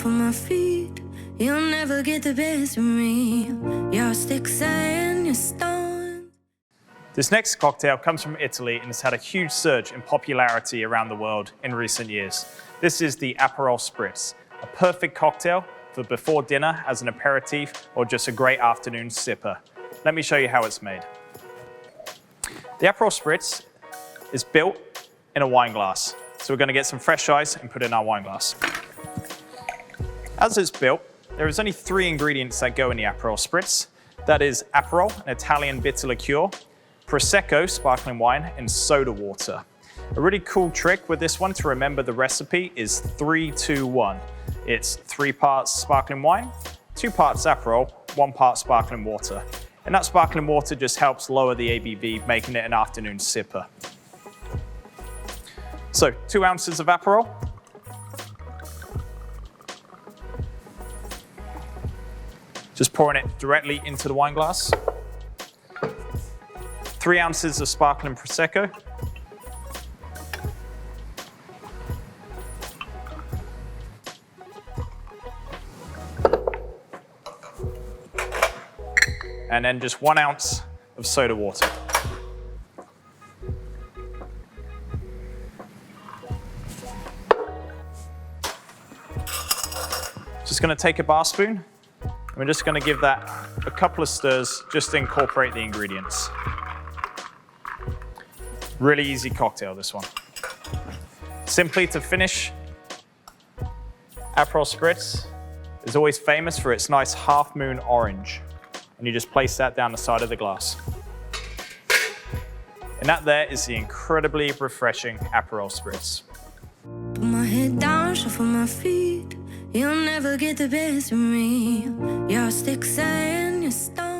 shuffle my feet. You'll never get the best of me. Your sticks and your stones. This next cocktail comes from Italy and has had a huge surge in popularity around the world in recent years. This is the Aperol Spritz, a perfect cocktail for before dinner as an aperitif or just a great afternoon sipper. Let me show you how it's made. The Aperol Spritz is built in a wine glass. So we're going to get some fresh ice and put it in our wine glass. As it's built, there is only 3 ingredients that go in the Aperol Spritz. That is Aperol, an Italian bitter liqueur, Prosecco, sparkling wine, and soda water. A really cool trick with this one to remember the recipe is 3-2-1. It's 3 parts sparkling wine, 2 parts Aperol, 1 part sparkling water. And that sparkling water just helps lower the ABV, making it an afternoon sipper. So 2 ounces of Aperol. Just pouring it directly into the wine glass. 3 ounces of sparkling Prosecco. And then just 1 ounce of soda water. Just going to take a bar spoon, and we're just going to give that a couple of stirs just to incorporate the ingredients. Really easy cocktail, this one. Simply to finish, Aperol Spritz is always famous for its nice half moon orange. And you just place that down the side of the glass. And that there is the incredibly refreshing Aperol Spritz. Put my head down, shuffle my feet. You'll never get the best of me. Your sticks and your stones.